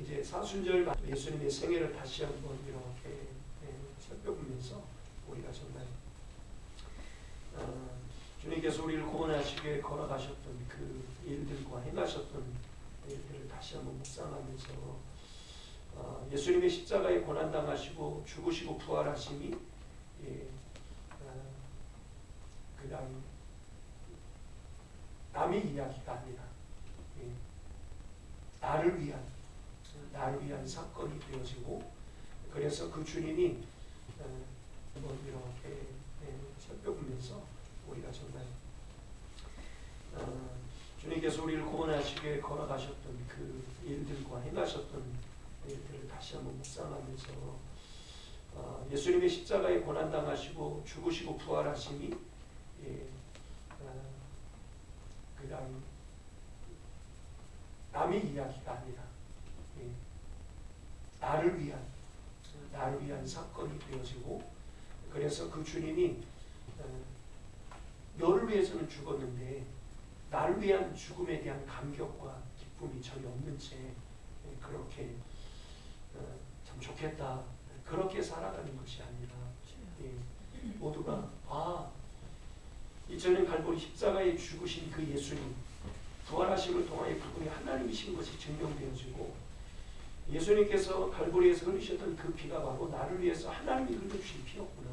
이제 사순절 예수님의 생애를 다시 한번 이렇게 살펴보면서 우리가 정말 주님께서 우리를 구원하시기에 걸어가셨던 그 일들과 행하셨던 일들을 다시 한번 묵상하면서 예수님의 십자가에 고난당하시고 죽으시고 부활하심이 그 다음 남의 이야기가 아니라 나를 위한 사건이 되어지고, 그래서 그 주님이 한번 이렇게 살펴보면서 우리가 정말 주님께서 우리를 구원하시기에 걸어가셨던 그 일들과 행하셨던 일들을 다시 한번 묵상하면서 예수님의 십자가에 고난당하시고 죽으시고 부활하심이 그 다음 남의 이야기가 아니라 나를 위한 사건이 되어지고, 그래서 그 주님이 너를 위해서는 죽었는데 나를 위한 죽음에 대한 감격과 기쁨이 전혀 없는 채 그렇게 참 좋겠다, 그렇게 살아가는 것이 아니라 모두가 이전에 갈보리 십자가에 죽으신 그 예수님, 부활하심을 통하여 그분이 하나님이신 것이 증명되어지고, 예수님께서 갈보리에서 흘리셨던 그 피가 바로 나를 위해서 하나님이 흘려주신 피였구나.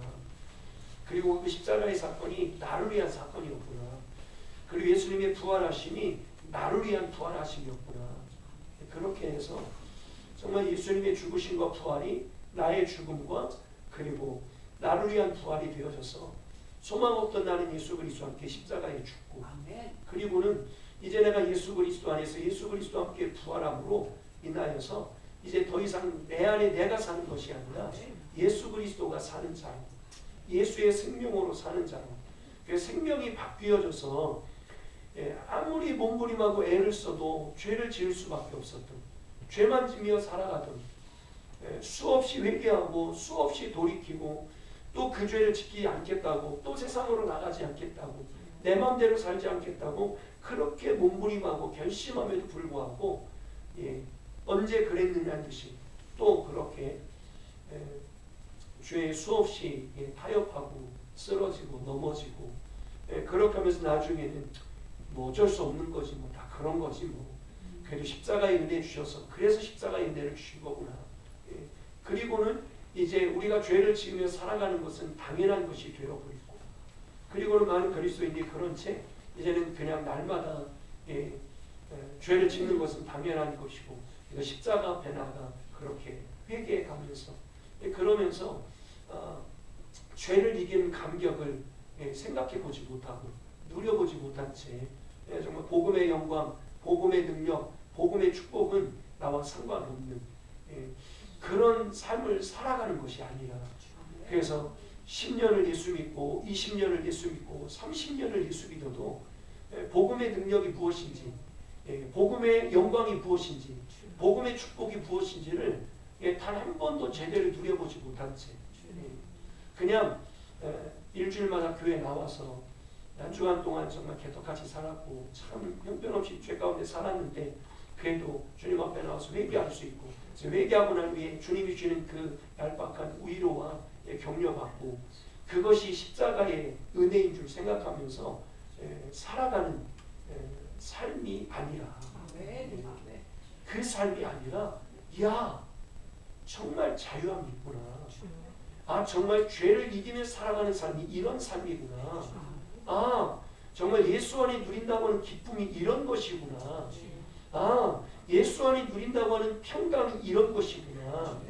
그리고 그 십자가의 사건이 나를 위한 사건이었구나. 그리고 예수님의 부활하심이 나를 위한 부활하심이었구나. 그렇게 해서 정말 예수님의 죽으심과 부활이 나의 죽음과 그리고 나를 위한 부활이 되어져서 소망 없던 나는 예수 그리스도와 함께 십자가에 죽고, 그리고는 이제 내가 예수 그리스도 안에서 예수 그리스도와 함께 부활함으로 인하여서 이제 더 이상 내 안에 내가 사는 것이 아니라 예수 그리스도가 사는 자로, 예수의 생명으로 사는 자로, 그 생명이 바뀌어져서 아무리 몸부림하고 애를 써도 죄를 지을 수밖에 없었던, 죄만 지며 살아가던, 수없이 회개하고 수없이 돌이키고 또 그 죄를 지키지 않겠다고, 또 세상으로 나가지 않겠다고, 내 마음대로 살지 않겠다고 그렇게 몸부림하고 결심함에도 불구하고 언제 그랬느냐는 듯이 또 그렇게 죄에 수없이 타협하고 쓰러지고 넘어지고, 그렇게 하면서 나중에는 뭐 어쩔 수 없는 거지, 뭐 다 그런 거지, 뭐 그래도 십자가의 은혜 주셔서 그래서 십자가의 은혜를 주신 거구나. 그리고는 이제 우리가 죄를 지으며 살아가는 것은 당연한 것이 되어버리고, 그리고는 많은 그리스도인들이 그런 채 이제는 그냥 날마다 죄를 짓는 것은 당연한 것이고 십자가 앞에 나가 그렇게 회개해 가면서 그러면서 죄를 이기는 감격을 생각해 보지 못하고 누려보지 못한 채 정말 복음의 영광, 복음의 능력, 복음의 축복은 나와 상관없는 그런 삶을 살아가는 것이 아니라, 그래서 10년을 예수 믿고 20년을 예수 믿고 30년을 예수 믿어도 복음의 능력이 무엇인지, 복음의 영광이 무엇인지, 복음의 축복이 무엇인지를 단 한 번도 제대로 누려보지 못한 채 그냥 일주일마다 교회에 나와서 한 주간 동안 정말 개떡같이 살았고 참 형편없이 죄 가운데 살았는데 그래도 주님 앞에 나와서 회개할 수 있고, 회개하고 난 후에 주님이 주는 그 얄팍한 위로와 격려받고 그것이 십자가의 은혜인 줄 생각하면서 살아가는 삶이 아니라, 그 삶이 아니라 정말 자유함이 있구나, 정말 죄를 이기며 살아가는 삶이 이런 삶이구나, 정말 예수 안에 누린다고 하는 기쁨이 이런 것이구나, 예수 안에 누린다고 하는 평강이 이런 것이구나,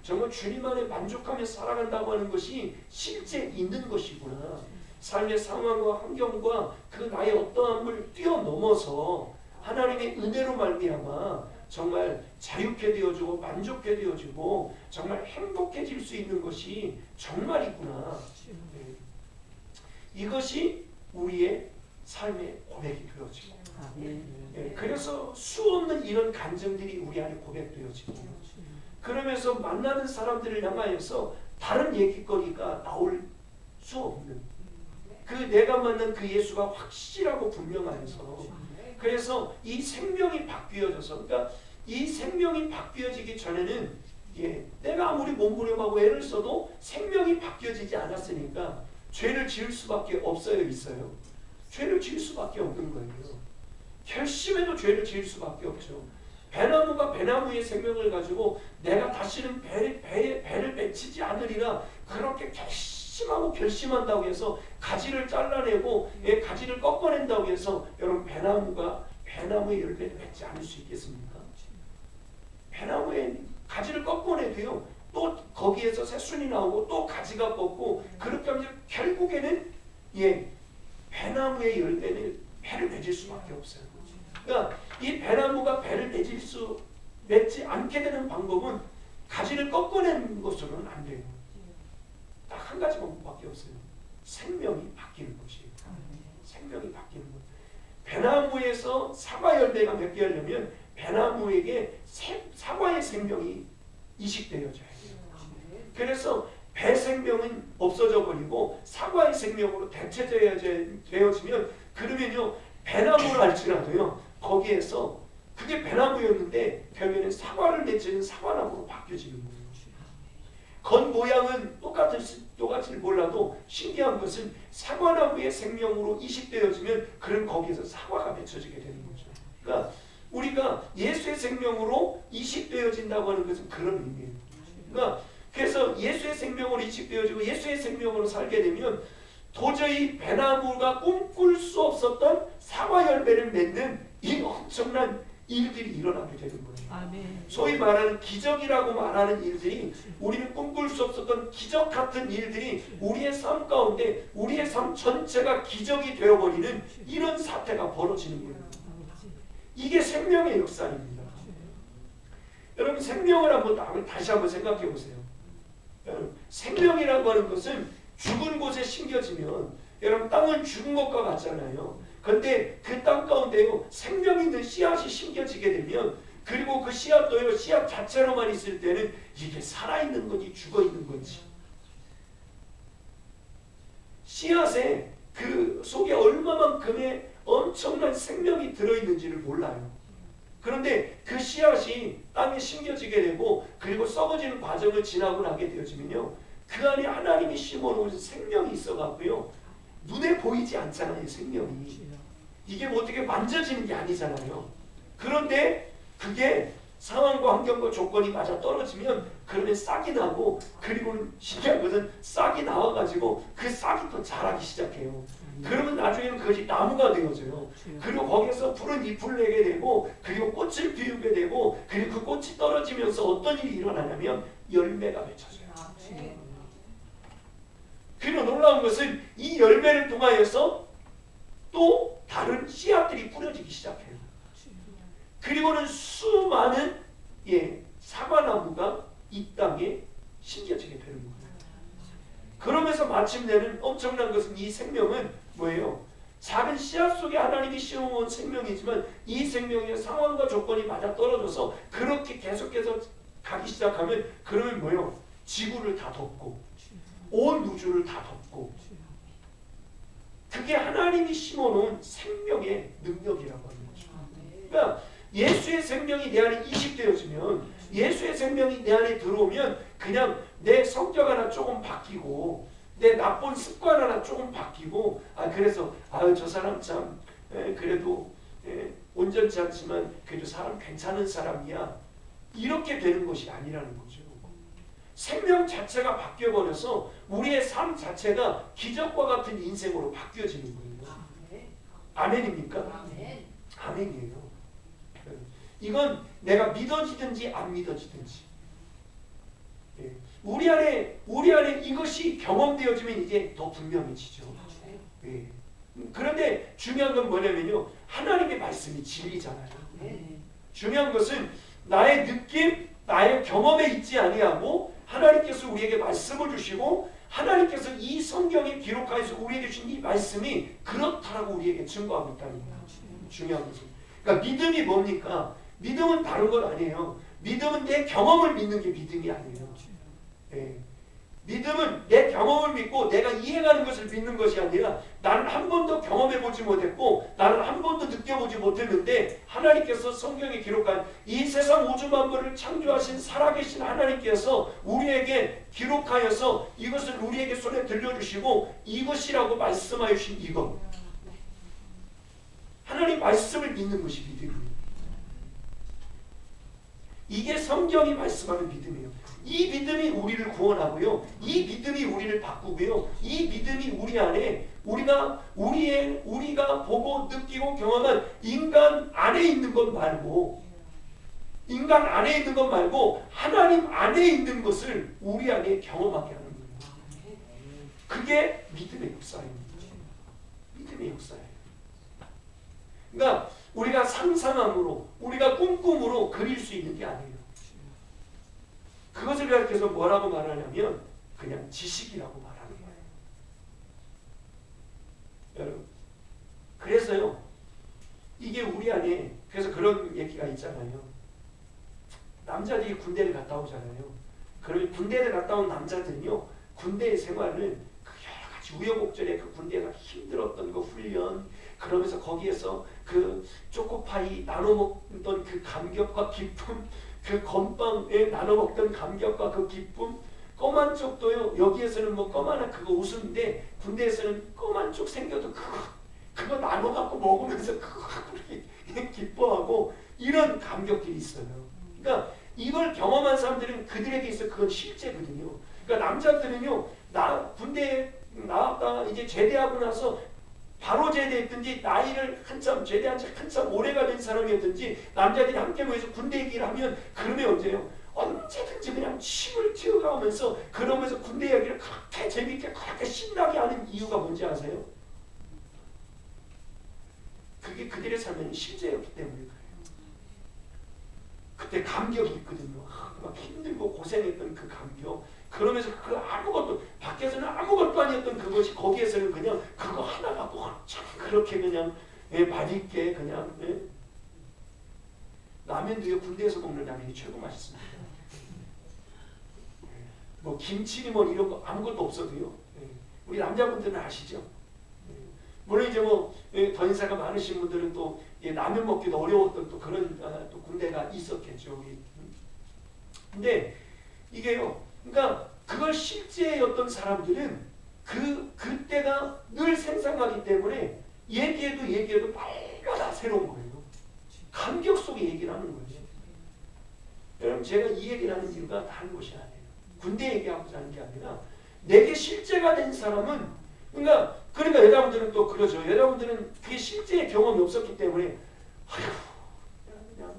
정말 주님 안에 만족하며 살아간다고 하는 것이 실제 있는 것이구나, 삶의 상황과 환경과 그 나의 어떠함을 뛰어넘어서 하나님의 은혜로 말미암아 정말 자유케 되어지고 만족케 되어지고 정말 행복해질 수 있는 것이 정말이구나. 이것이 우리의 삶의 고백이 되어지고, 그래서 수없는 이런 감정들이 우리 안에 고백되어지고, 그러면서 만나는 사람들을 향하여서 다른 얘기거리가 나올 수 없는, 그 내가 만난 그 예수가 확실하고 분명하여서, 그래서 이 생명이 바뀌어져서, 그러니까 이 생명이 바뀌어지기 전에는 내가 아무리 몸부림하고 애를 써도 생명이 바뀌어지지 않았으니까 죄를 지을 수밖에 없어요, 있어요? 죄를 지을 수밖에 없는 거예요. 결심해도 죄를 지을 수밖에 없죠. 배나무가 배나무의 생명을 가지고 내가 다시는 배를 맺히지 않으리라 그렇게 결심하고 결심한다고 해서 가지를 잘라내고 가지를 꺾어낸다고 해서 여러분 배나무가 배나무의 열매를 맺지 않을 수 있겠습니까? 배나무의 가지를 꺾어내도요 또 거기에서 새순이 나오고 또 가지가 꺾고 그렇게 하면 결국에는 배나무의 열매는 배를 맺을 수밖에 없어요. 그러니까 이 배나무가 배를 맺지 않게 되는 방법은 가지를 꺾어내는 것으로는 안 돼요. 딱 한 가지 방법밖에 없어요. 생명이 바뀌는 것이에요. 생명이 바뀌는 것. 배나무에서 사과 열매가 맺게 하려면 배나무에게 사과의 생명이 이식되어져야 돼요. 그래서 배 생명은 없어져 버리고 사과의 생명으로 대체되어지면 그러면요 배나무를 할지라도요 거기에서 그게 배나무였는데 결국에는 사과를 맺히는 사과나무로 바뀌어지는 거예요. 건 모양은 똑같이 몰라도 신기한 것은 사과나무의 생명으로 이식되어지면 그런 거기에서 사과가 맺혀지게 되는 거죠. 그러니까 우리가 예수의 생명으로 이식되어진다고 하는 것은 그런 의미예요. 그러니까 그래서 예수의 생명으로 이식되어지고 예수의 생명으로 살게 되면 도저히 배나무가 꿈꿀 수 없었던 사과 열매를 맺는 이 엄청난 일들이 일어나게 되는 거예요. 아멘. 소위 말하는 기적이라고 말하는 일들이 우리는 꿈꿀 수 없었던 기적 같은 일들이 우리의 삶 가운데 우리의 삶 전체가 기적이 되어버리는 이런 사태가 벌어지는 거예요. 이게 생명의 역사입니다. 여러분 생명을 다시 한번 생각해 보세요. 여러분 생명이라고 하는 것은 죽은 곳에 심겨지면 여러분 땅은 죽은 것과 같잖아요. 그런데 그 땅 가운데요 생명 있는 씨앗이 심겨지게 되면 그리고 그 씨앗도요 씨앗 자체로만 있을 때는 이게 살아있는 건지 죽어있는 건지 씨앗에 그 속에 얼마만큼의 엄청난 생명이 들어있는지를 몰라요. 그런데 그 씨앗이 땅에 심겨지게 되고 그리고 썩어지는 과정을 지나고 나게 되어지면요 그 안에 하나님이 심어놓은 생명이 있어갖고요 눈에 보이지 않잖아요. 생명이 이게 뭐 어떻게 만져지는 게 아니잖아요. 그런데 그게 상황과 환경과 조건이 맞아 떨어지면 그러면 싹이 나고 그리고는 신기한 것은 싹이 나와가지고 그 싹이 또 자라기 시작해요. 그러면 나중에는 그것이 나무가 되어져요. 그리고 거기서 푸른 잎을 내게 되고 그리고 꽃을 피우게 되고 그리고 그 꽃이 떨어지면서 어떤 일이 일어나냐면 열매가 맺혀져요. 그리고 놀라운 것은 이 열매를 통하여서 또 다른 씨앗들이 뿌려지기 시작해요. 그리고는 수많은 사과나무가 이 땅에 심겨지게 되는 거예요. 그러면서 마침내는 엄청난 것은 이 생명은 뭐예요? 작은 씨앗 속에 하나님이 심어온 생명이지만 이 생명의 상황과 조건이 맞아떨어져서 그렇게 계속해서 가기 시작하면 그러면 뭐예요? 지구를 다 덮고 온 우주를 다 덮고 그게 하나님이 심어놓은 생명의 능력이라고 하는 거죠. 그러니까 예수의 생명이 내 안에 이식되어지면 예수의 생명이 내 안에 들어오면 그냥 내 성격 하나 조금 바뀌고 내 나쁜 습관 하나 조금 바뀌고 그래서 저 사람 참 그래도 온전치 않지만 그래도 사람 괜찮은 사람이야 이렇게 되는 것이 아니라는 거죠. 생명 자체가 바뀌어버려서 우리의 삶 자체가 기적과 같은 인생으로 바뀌어지는 거예요. 아멘입니까? 아멘. 아멘이에요. 이건 내가 믿어지든지 안 믿어지든지 우리 안에 이것이 경험되어지면 이제 더 분명해지죠. 그런데 중요한 건 뭐냐면요. 하나님의 말씀이 진리잖아요. 중요한 것은 나의 느낌, 나의 경험에 있지 아니하고 하나님께서 우리에게 말씀을 주시고 하나님께서 이 성경에 기록하여서 우리에게 주신 이 말씀이 그렇다라고 우리에게 증거하고 있다는 거예요. 중요한 것은. 그러니까 믿음이 뭡니까? 믿음은 다른 건 아니에요. 믿음은 내 경험을 믿는 게 믿음이 아니에요. 믿음은 내 경험을 믿고 내가 이해가는 것을 믿는 것이 아니라 나는 한 번도 경험해보지 못했고 나는 한 번도 느껴보지 못했는데 하나님께서 성경에 기록한 이 세상 우주 만물을 창조하신 살아계신 하나님께서 우리에게 기록하여서 이것을 우리에게 손에 들려주시고 이것이라고 말씀하여 주신 이것, 하나님 말씀을 믿는 것이 믿음이에요. 이게 성경이 말씀하는 믿음이에요. 이 믿음이 우리를 구원하고요. 이 믿음이 우리를 바꾸고요. 이 믿음이 우리 안에 우리가 보고 느끼고 경험한 인간 안에 있는 것 말고 하나님 안에 있는 것을 우리 안에 경험하게 하는 거예요. 그게 믿음의 역사입니다. 믿음의 역사예요. 그러니까 우리가 상상함으로 우리가 꿈꿈으로 그릴 수 있는 게 아니에요. 그것을 가르쳐서 뭐라고 말하냐면 그냥 지식이라고 말하는 거예요. 여러분, 그래서요 이게 우리 안에 그래서 그런 얘기가 있잖아요. 남자들이 군대를 갔다 오잖아요. 그러면 군대를 갔다 온 남자들은요 군대의 생활을 그 여러 가지 우여곡절에 그 군대가 힘들었던 그 훈련, 그러면서 거기에서 그 초코파이 나눠 먹던 그 감격과 기쁨, 그 건빵에 나눠 먹던 감격과 그 기쁨, 껌한 쪽도요. 여기에서는 뭐 껌 하나 그거 웃음인데 군대에서는 껌 한 쪽 생겨도 그거 나눠 갖고 먹으면서 그거 갖고 이렇게 기뻐하고 이런 감격들이 있어요. 그러니까 이걸 경험한 사람들은 그들에게 있어 그건 실제거든요. 그러니까 남자들은요, 군대에 나왔다 이제 제대하고 나서 바로 제대했든지 나이를 제대한 지 한참 오래가 된 사람이었든지 남자들이 함께 모여서 군대 얘기를 하면 그러면 언제요? 언제든지 그냥 침을 튀어가면서 그러면서 군대 얘기를 그렇게 재밌게 그렇게 신나게 하는 이유가 뭔지 아세요? 그게 그들의 삶의 실제였기 때문에 그래요. 그때 감격이 있거든요. 막 힘들고 고생했던 그 감격. 그러면서 그 아무것도 밖에서는 아무것도 아니었던 그것이 거기에서는 그냥 그거 하나 갖고 참 그렇게 그냥 맛있게 그냥 라면도요 군대에서 먹는 라면이 최고 맛있습니다. 뭐 김치니 뭐 이런 거 아무것도 없어도요. 우리 남자분들은 아시죠? 물론 이제 뭐 전사가 많으신 분들은 또 라면 먹기도 어려웠던 또 그런 또 군대가 있었겠죠. 근데 이게요. 그러니까 그걸 실제였던 사람들은 그때가 늘 생생하기 때문에 얘기해도 날마다 새로운 거예요. 감격 속에 얘기를 하는 거예요. 여러분 제가 이 얘기를 하는 이유가 다른 것이 아니에요. 군대 얘기하고자 하는 게 아니라 내게 실제가 된 사람은 그러니까 여자분들은 또 그러죠. 여자분들은 그게 실제 경험이 없었기 때문에 그냥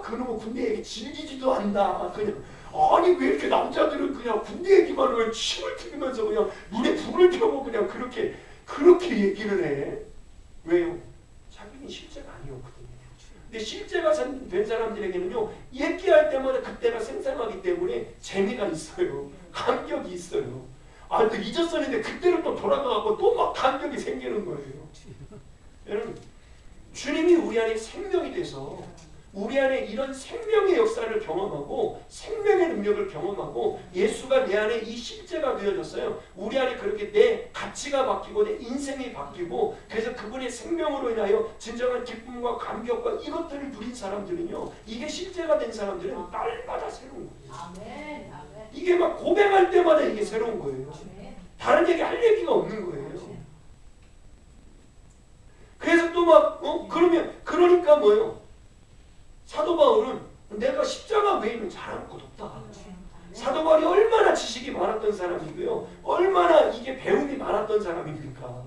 그놈의 군대 얘기 즐기지도 않나 그냥 아니 왜 이렇게 남자들은 그냥 군대 얘기만 하면 침을 튀기면서 그냥 눈에 불을 펴고 그냥 그렇게 얘기를 해. 왜요? 자기는 실제가 아니었거든요. 근데 실제가 된 사람들에게는요 얘기할 때마다 그때가 생생하기 때문에 재미가 있어요. 감격이 있어요. 또 잊었었는데 그때로 또 돌아가고 또 막 감격이 생기는 거예요. 여러분 주님이 우리 안에 생명이 돼서 우리 안에 이런 생명의 역사를 경험하고 생명의 능력을 경험하고 예수가 내 안에 이 실제가 되어졌어요. 우리 안에 그렇게 내 가치가 바뀌고 내 인생이 바뀌고 그래서 그분의 생명으로 인하여 진정한 기쁨과 감격과 이것들을 누린 사람들은요. 이게 실제가 된 사람들은 날마다 새로운 거예요. 아멘. 이게 막 고백할 때마다 이게 새로운 거예요. 다른 얘기 할 얘기가 없는 거예요. 그래서 또 막 그러니까 뭐예요? 사도 바울은 내가 십자가 외에는 잘한 것 없다. 사도 바울이 얼마나 지식이 많았던 사람이고요. 얼마나 이게 배움이 많았던 사람입니까?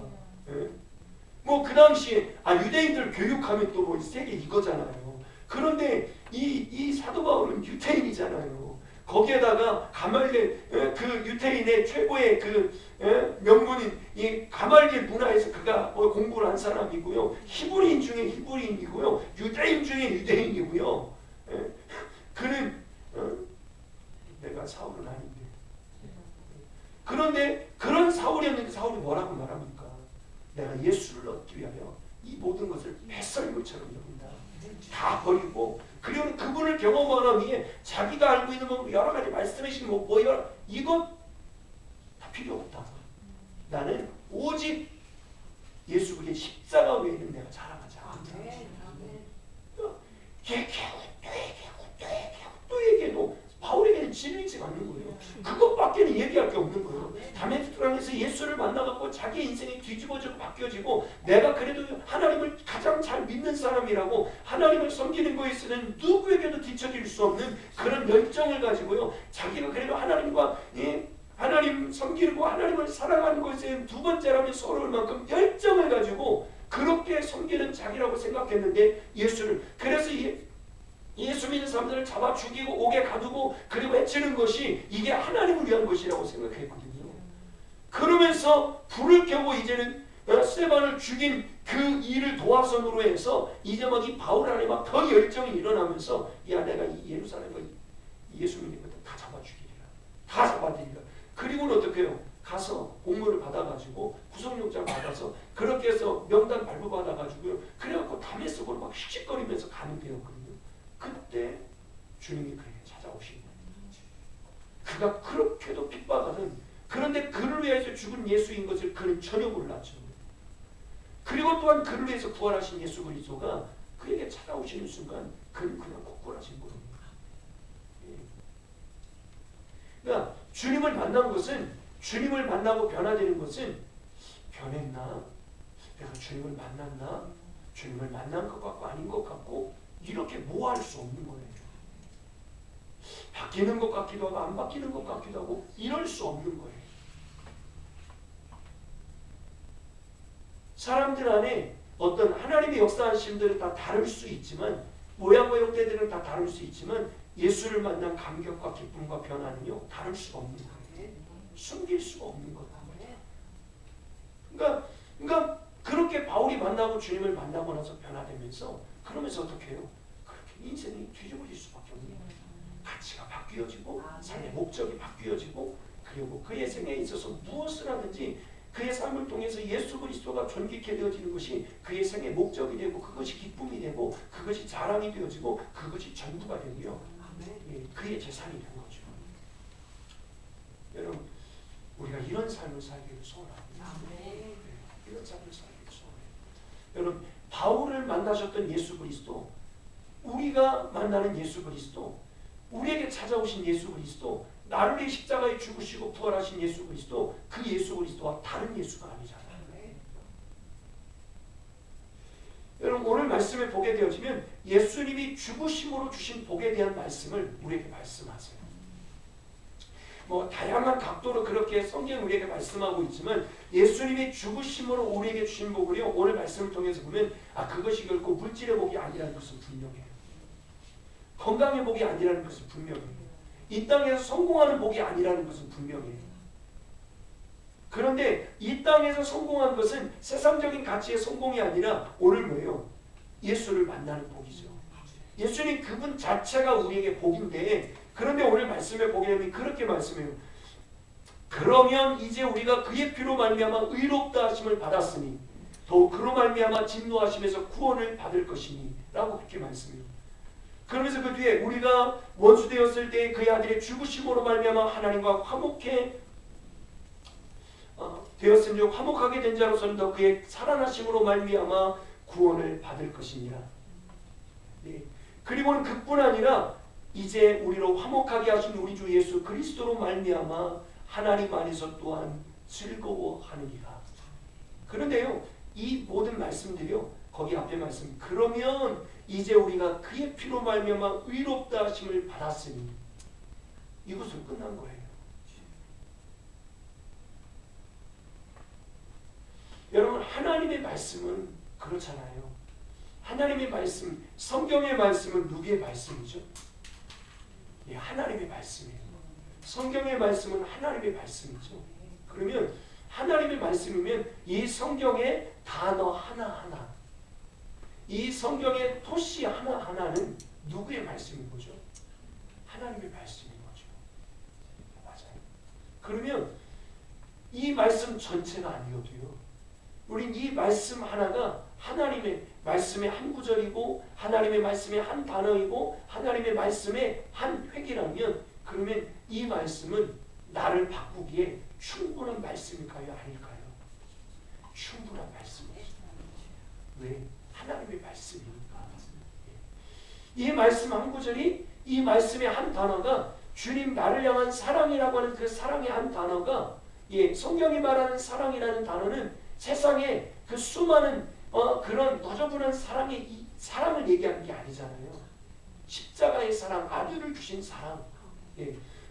뭐 그 당시에 유대인들 교육하면 또 뭐 세계 이거잖아요. 그런데 이 사도 바울은 유태인이잖아요. 거기에다가 가말리엘 그 유태인의 최고의 그 명문인 이 가말리엘 문화에서 그가 공부를 한 사람이고요. 히브리인 중에 히브리인이고요. 유대인 중에 유대인이고요. 그는 내가 사울은 아닌데. 그런데 그런 사울이었는데 사울이 뭐라고 말합니까? 내가 예수를 얻기 위하여 이 모든 것을 뱃설물처럼 여긴다. 다 버리고 그리고 그분을 경험하기 위해 자기가 알고 있는 뭐 여러 가지 말씀하신 이것 필요 없다. 나는 오직 예수 그리스도의 십자가 외에는 내가 자랑하지 않는다. 또 얘기해도 바울에게는 진리지가 않는 거예요. 그것밖에는 얘기할 게 없는 거예요. 다메섹에서 예수를 만나갖고 자기 인생이 뒤집어지고 바뀌어지고 내가 그래도 하나님을 가장 잘 믿는 사람이라고 하나님을 섬기는 거에 있어서는 누구에게도 뒤처질 수 없는 그런 열정을 가지고요. 자기가 그래도 하나님과 하나님 섬기고 하나님을 사랑하는 것에 두 번째라면 서로울 만큼 열정을 가지고 그렇게 섬기는 자기라고 생각했는데 예수를 그래서 예수 믿는 사람들을 잡아 죽이고 옥에 가두고 그리고 해치는 것이 이게 하나님을 위한 것이라고 생각했거든요. 그러면서 불을 켜고 이제는 스데반을 죽인 그 일을 도화선으로 해서 이제 막 이 바울 안에 막 더 열정이 일어나면서 야 내가 이 예루살렘과 예수 믿는 것들 다 잡아 죽이리라. 다 잡아들이라. 그리고는 어떻게 해요? 가서 공문을 받아가지고 구속영장 받아서 그렇게 해서 명단 발부받아가지고요. 그래갖고 다메섹으로 막 씩씩거리면서 가는 데였거든요. 그때 주님이 그에게 찾아오신 거예요. 그가 그렇게도 핍박하는 그런데 그를 위해서 죽은 예수인 것을 그는 전혀 몰랐죠. 그리고 또한 그를 위해서 부활하신 예수 그리스도가 그에게 찾아오시는 순간 그는 그냥 고꾸라진 거예요. 그러니까 주님을 만난 것은 주님을 만나고 변화되는 것은 변했나? 내가 주님을 만났나? 주님을 만난 것 같고 아닌 것 같고 이렇게 모호할 수 없는 거예요. 바뀌는 것 같기도 하고 안 바뀌는 것 같기도 하고 이럴 수 없는 거예요. 사람들 안에 어떤 하나님의 역사하심들은 다 다를 수 있지만 모양과 형태들은 다 다를 수 있지만 예수를 만난 감격과 기쁨과 변화는요 다를 수가 없는 거예요. 숨길 수가 없는 거다. 그러니까 그렇게 바울이 만나고 주님을 만나고 나서 변화되면서 그러면서 어떻게 해요? 그렇게 인생이 뒤집어질 수밖에 없는 거예요. 가치가 바뀌어지고 삶의 목적이 바뀌어지고 그리고 그의 생애에 있어서 무엇을 하든지 그의 삶을 통해서 예수 그리스도가 존귀케 되어지는 것이 그의 생의 목적이 되고 그것이 기쁨이 되고 그것이 자랑이 되어지고 그것이 전부가 되고요. 그의 재산이 된 거죠. 여러분 우리가 이런 삶을 살기를 소원합니다. 이런 삶을 살기를 소원해요. 여러분 바울을 만나셨던 예수 그리스도 우리가 만나는 예수 그리스도 우리에게 찾아오신 예수 그리스도 나를 위해 십자가에 죽으시고 부활하신 예수 그리스도 그 예수 그리스도와 다른 예수가 아니잖아요. 여러분 오늘 말씀을 보게 되어지면 예수님이 죽으심으로 주신 복에 대한 말씀을 우리에게 말씀하세요. 뭐 다양한 각도로 그렇게 성경 우리에게 말씀하고 있지만 예수님이 죽으심으로 우리에게 주신 복을요 오늘 말씀을 통해서 보면 그것이 결코 물질의 복이 아니라는 것은 분명해요. 건강의 복이 아니라는 것은 분명해요. 이 땅에서 성공하는 복이 아니라는 것은 분명해요. 그런데 이 땅에서 성공한 것은 세상적인 가치의 성공이 아니라 오늘 뭐예요? 예수를 만나는 복이죠. 예수님 그분 자체가 우리에게 복인데 그런데 오늘 말씀에 보게 되면 그렇게 말씀해요. 그러면 이제 우리가 그의 피로 말미암아 의롭다 하심을 받았으니 더욱 그로 말미암아 진노하심에서 구원을 받을 것이니 라고 그렇게 말씀해요. 그러면서 그 뒤에 우리가 원수 되었을 때 그의 아들의 죽으심으로 말미암아 하나님과 화목해 되었으니 화목하게 된 자로서는 더 그의 살아나심으로 말미암아 구원을 받을 것이니라. 네. 그리고는 그뿐 아니라 이제 우리로 화목하게 하신 우리 주 예수 그리스도로 말미암아 하나님 안에서 또한 즐거워하느니라. 그런데요 이 모든 말씀들이요 거기 앞에 말씀 그러면 이제 우리가 그의 피로 말미암아 의롭다 하심을 받았으니 이것으로 끝난 거예요. 여러분 하나님의 말씀은 그렇잖아요. 하나님의 말씀 성경의 말씀은 누구의 말씀이죠? 하나님의 말씀이에요. 성경의 말씀은 하나님의 말씀이죠. 그러면 하나님의 말씀이면 이 성경의 단어 하나하나 이 성경의 토시 하나하나는 누구의 말씀인 거죠? 하나님의 말씀인 거죠. 맞아요. 그러면 이 말씀 전체가 아니어도요 우린 이 말씀 하나가 하나님의 말씀의 한 구절이고 하나님의 말씀의 한 단어이고 하나님의 말씀의 한 획이라면 그러면 이 말씀은 나를 바꾸기에 충분한 말씀일까요? 아닐까요? 충분한 말씀이에요. 왜? 하나님의 말씀이니까. 이 말씀 한 구절이, 이 말씀의 한 단어가 주님 나를 향한 사랑이라고 하는 그 사랑의 한 단어가, 성경이 말하는 사랑이라는 단어는 세상에 그 수많은 그런 너저분한 사랑을 얘기하는 게 아니잖아요. 십자가의 사랑, 아들을 주신 사랑.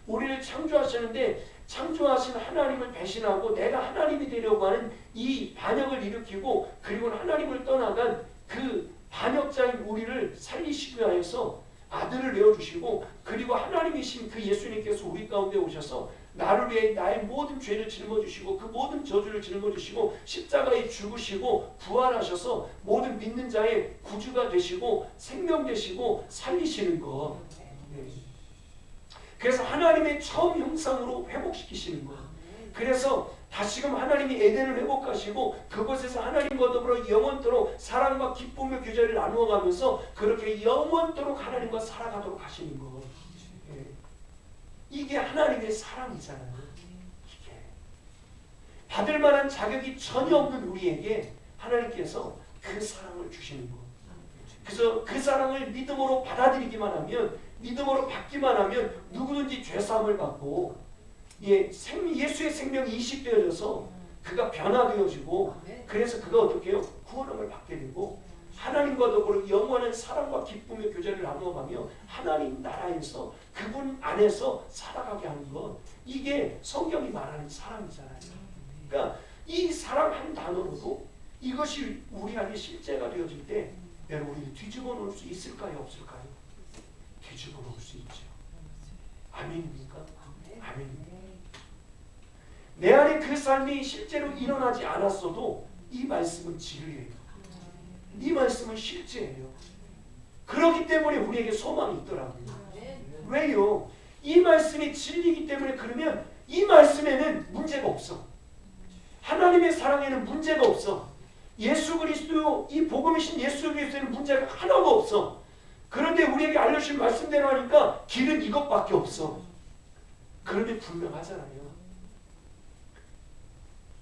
우리를 창조하시는데 창조하신 하나님을 배신하고 내가 하나님이 되려고 하는 이 반역을 일으키고 그리고 하나님을 떠나간 그 반역자인 우리를 살리시기 위해서 아들을 내어주시고, 그리고 하나님이신 그 예수님께서 우리 가운데 오셔서 나를 위해 나의 모든 죄를 짊어지시고 그 모든 저주를 짊어지시고 십자가에 죽으시고 부활하셔서 모든 믿는 자의 구주가 되시고 생명 되시고 살리시는 것. 그래서 하나님의 처음 형상으로 회복시키시는 것. 그래서 다시금 하나님이 에덴을 회복하시고 그곳에서 하나님과 더불어 영원토록 사랑과 기쁨의 교제를 나누어가면서 그렇게 영원토록 하나님과 살아가도록 하시는 것. 이게 하나님의 사랑이잖아요. 이게 받을 만한 자격이 전혀 없는 우리에게 하나님께서 그 사랑을 주시는 것. 그래서 그 사랑을 믿음으로 받아들이기만 하면, 믿음으로 받기만 하면 누구든지 죄사함을 받고 예수의 생명이 이식되어져서 그가 변화되어지고, 그래서 그가 어떻게 해요? 구원함을 받게 되고 하나님과 더불어 영원한 사랑과 기쁨의 교제를 나누어가며 하나님 나라에서 그분 안에서 살아가게 하는 것, 이게 성경이 말하는 사랑이잖아요. 그러니까 이 사랑 한 단어로도 이것이 우리 안에 실제가 되어질 때 여러분, 우리 뒤집어 놓을 수 있을까요? 없을까요? 뒤집어 놓을 수 있죠. 아멘입니까? 아멘. 내 안에 그 삶이 실제로 일어나지 않았어도 이 말씀은 진리예요. 이 말씀은 실제예요. 그렇기 때문에 우리에게 소망이 있더라고요. 왜요? 이 말씀이 진리이기 때문에. 그러면 이 말씀에는 문제가 없어. 하나님의 사랑에는 문제가 없어. 예수 그리스도, 이 복음이신 예수 그리스도에는 문제가 하나도 없어. 그런데 우리에게 알려주신 말씀대로 하니까 길은 이것밖에 없어. 그런데 분명하잖아요.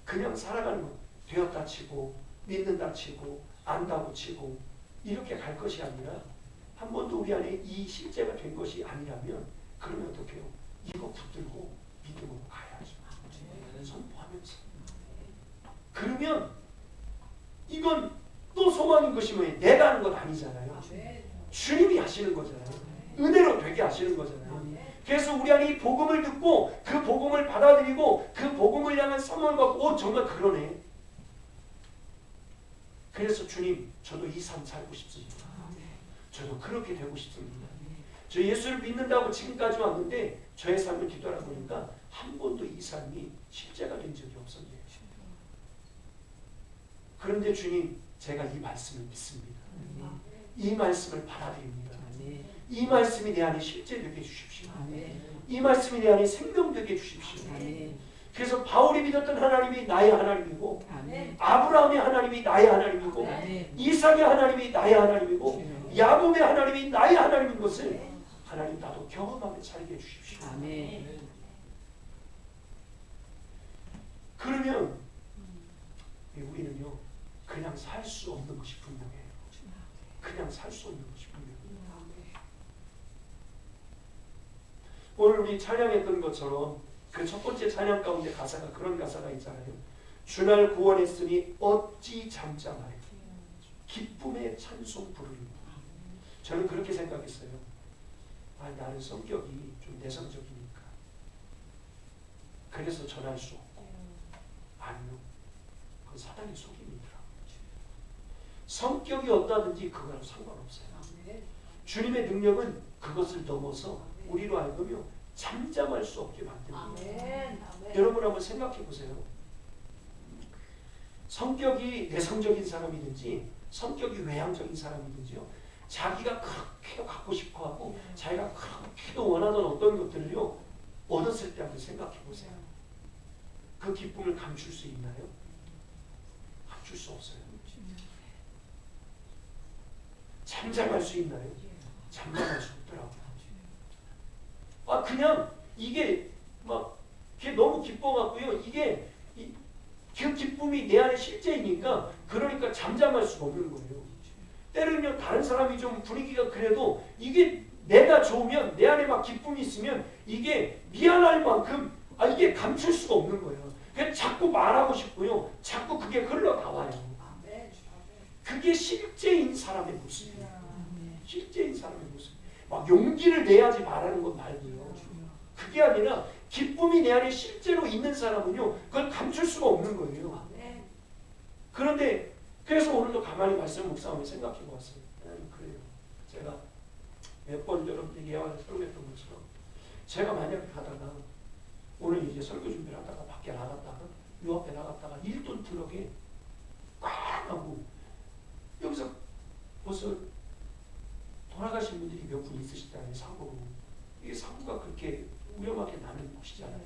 그냥 살아가는 것, 되었다 치고 믿는다 치고 안다고 치고 이렇게 갈 것이 아니라, 한 번도 우리 안에 이 실제가 된 것이 아니라면 그러면 어떻게 해요? 이거 붙들고 믿음으로 가야죠. 선포하면서. 그러면 이건 또 소망인 것이 뭐예요? 내가 하는 것 아니잖아요. 주님이 하시는 거잖아요. 은혜로 되게 하시는 거잖아요. 그래서 우리 안에 이 복음을 듣고 그 복음을 받아들이고 그 복음을 향한 사모를 갖고 정말 그러네. 그래서 주님, 저도 이 삶 살고 싶습니다. 저도 그렇게 되고 싶습니다. 저 예수를 믿는다고 지금까지 왔는데 저의 삶을 뒤돌아보니까 한 번도 이 삶이 실제가 된 적이 없었네요. 그런데 주님, 제가 이 말씀을 믿습니다. 이 말씀을 받아들입니다. 이 말씀이 내 안에 실제되게 해주십시오. 이 말씀이 내 안에 생명되게 해주십시오. 그래서 바울이 믿었던 하나님이 나의 하나님이고, 아브라함의 하나님이 나의 하나님이고, 이삭의 하나님이 나의 하나님이고, 야곱의 하나님이 나의 하나님인 것을 하나님 나도 경험하며 살게 해주십시오. 그러면 우리는요, 그냥 살 수 없는 것이 분명해요. 그냥 살 수 없는 것이 분명해요. 오늘 우리 찬양했던 것처럼 그 첫 번째 찬양 가운데 가사가 그런 가사가 있잖아요. 주날 구원했으니 어찌 잠잠하리, 기쁨의 찬송 부르리라. 저는 그렇게 생각했어요. 나는 성격이 좀 내성적이니까 그래서 전할 수 없고. 아니요, 그건 사단의 속임이더라. 성격이 어떠하든지 그거랑 상관없어요. 주님의 능력은 그것을 넘어서 우리로 하여금요 잠잠할 수 없게 만듭니다. 여러분 한번 생각해 보세요. 성격이 내성적인 사람이든지 성격이 외향적인 사람이든지요, 자기가 그렇게 갖고 싶어하고 자기가 그렇게 원하던 어떤 것들을요 얻었을 때 한번 생각해 보세요. 그 기쁨을 감출 수 있나요? 감출 수 없어요. 잠잠할 수 있나요? 잠잠할 수 없더라고요. 그냥 이게 막 그게 너무 기뻐갖고요. 이게 그 기쁨이 내 안에 실제이니까 그러니까 잠잠할 수가 없는 거예요. 때로는요 다른 사람이 좀 분위기가 그래도 이게 내가 좋으면 내 안에 막 기쁨이 있으면 이게 미안할 만큼 이게 감출 수가 없는 거예요. 그래서 자꾸 말하고 싶고요. 자꾸 그게 흘러나와요. 그게 실제인 사람의 모습이에요. 실제인 사람의 모습. 막 용기를 내야지 말하는 건 말고요. 그게 아니라 기쁨이 내 안에 실제로 있는 사람은요. 그걸 감출 수가 없는 거예요. 그런데 그래서 오늘도 가만히 말씀 묵상하며 생각해 보았어요. 그래요. 제가 몇 번 여러분들 예화를 설교했던 것처럼 제가 만약에 가다가 오늘 이제 설교 준비를 하다가 밖에 나갔다가 요 앞에 나갔다가 1톤 트럭에 꽉 하고 여기서 벌써 돌아가신 분들이 몇 분 있으시잖아요. 사고로. 이게 사고가 그렇게 위험하게 나는 곳이잖아요.